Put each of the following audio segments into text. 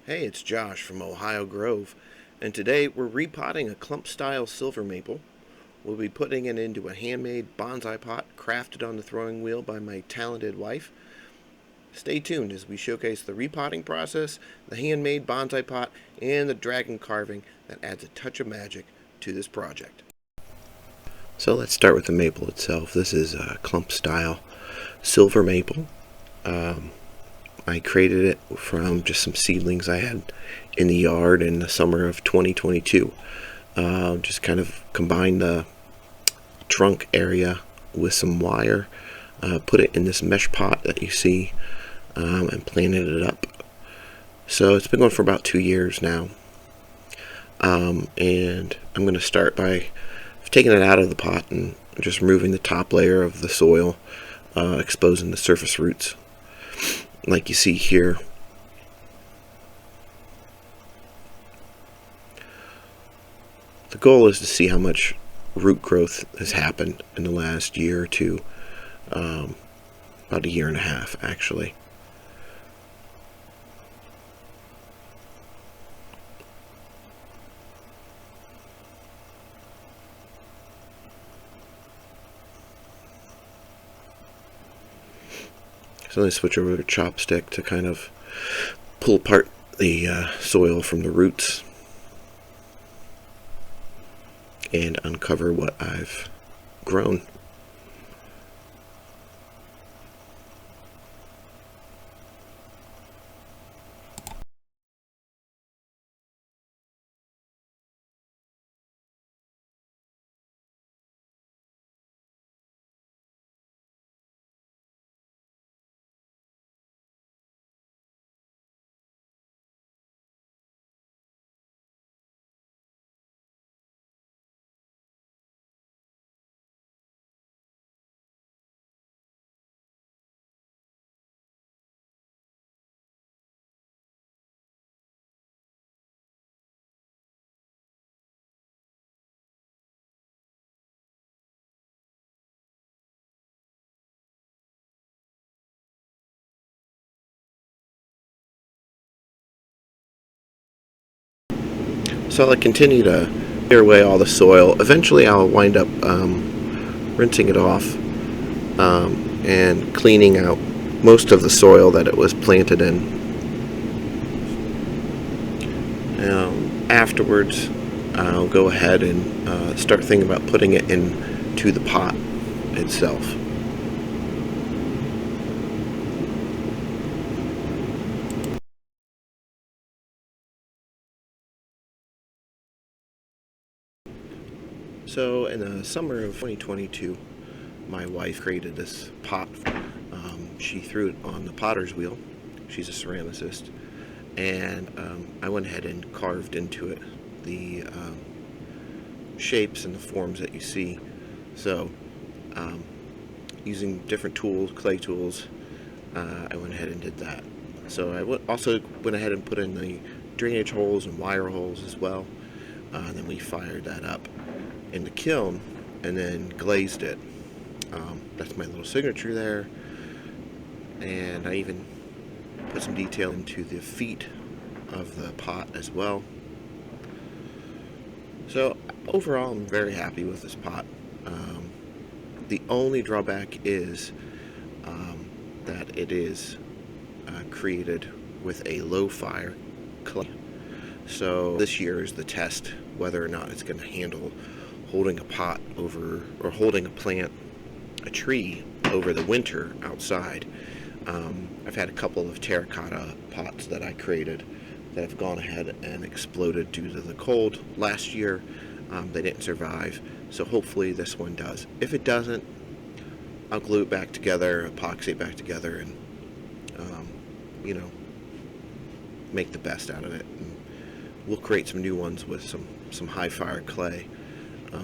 Hey, it's Josh from Ohio Grove, and today we're repotting a Clump Style Silver Maple. We'll be putting it into a handmade bonsai pot crafted on the throwing wheel by my talented wife. Stay tuned as we showcase the repotting process, the handmade bonsai pot, and the dragon carving that adds a touch of magic to this project. So let's start with the maple itself. This is a Clump Style Silver Maple. I created it from just some seedlings I had in the yard in the summer of 2022. Just kind of combined the trunk area with some wire, put it in this mesh pot that you see, and planted it up. So it's been going for about 2 years now. And I'm going to start by taking it out of the pot and just removing the top layer of the soil, exposing the surface roots. Like you see here. The goal is to see how much root growth has happened in the last year or two, about a year and a half actually. So I switch over to a chopstick to kind of pull apart the soil from the roots and uncover what I've grown. So I'll continue to clear away all the soil. Eventually I'll wind up rinsing it off and cleaning out most of the soil that it was planted in. Afterwards I'll go ahead and start thinking about putting it into the pot itself. So in the summer of 2022, my wife created this pot. She threw it on the potter's wheel. She's a ceramicist. And I went ahead and carved into it the shapes and the forms that you see. So using different tools, clay tools, I went ahead and did that. So I also went ahead and put in the drainage holes and wire holes as well. Then we fired that up in the kiln and then glazed it. That's my little signature there, and I even put some detail into the feet of the pot as well. So overall I'm very happy with this pot. The only drawback is that it is created with a low fire clay. So this year is the test whether or not it's going to handle holding a pot over, or holding a plant, a tree, over the winter outside. I've had a couple of terracotta pots that I created that have gone ahead and exploded due to the cold last year. They didn't survive, so hopefully this one does. If it doesn't, I'll glue it back together, epoxy it back together, and make the best out of it. And we'll create some new ones with some high fire clay,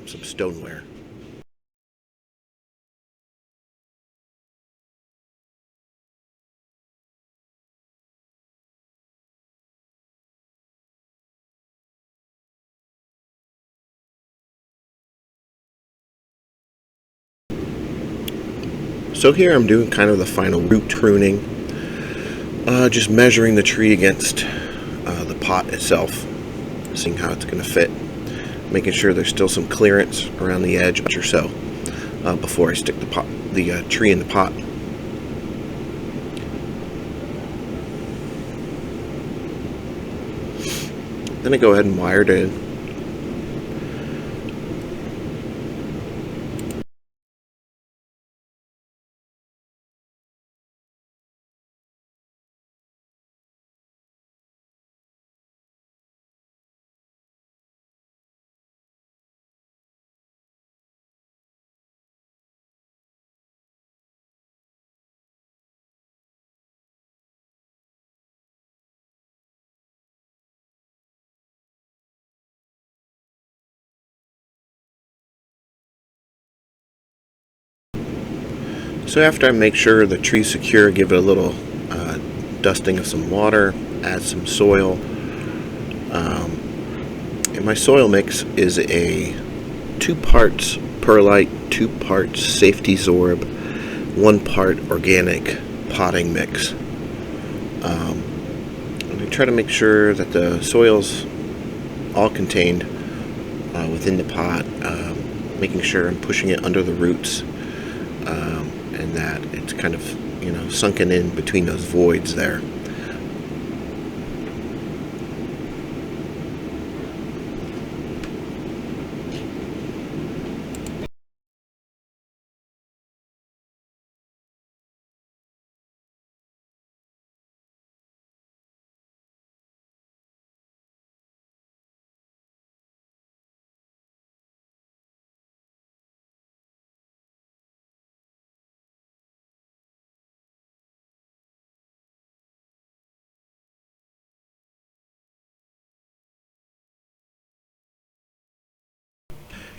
some stoneware. So here I'm doing kind of the final root pruning, just measuring the tree against pot itself, seeing how it's going to fit, making sure there's still some clearance around the edge or so before I stick the tree in the pot. Then I go ahead and wire it in. So after I make sure the tree's secure, give it a little dusting of some water, add some soil. And my soil mix is a 2 parts perlite, 2 parts safety zorb, 1 part organic potting mix. And I try to make sure that the soil's all contained within the pot, making sure I'm pushing it under the roots, and that it's kind of, sunken in between those voids there.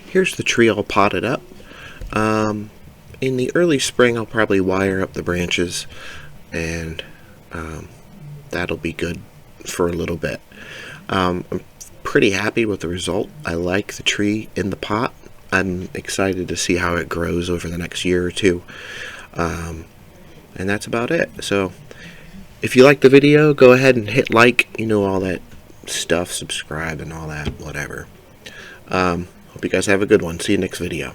Here's the tree all potted up. In the early spring, I'll probably wire up the branches, and that'll be good for a little bit. I'm pretty happy with the result. I like the tree in the pot. I'm excited to see how it grows over the next year or two. And that's about it. So if you like the video, go ahead and hit like, all that stuff, subscribe and all that, whatever. Hope you guys have a good one. See you next video.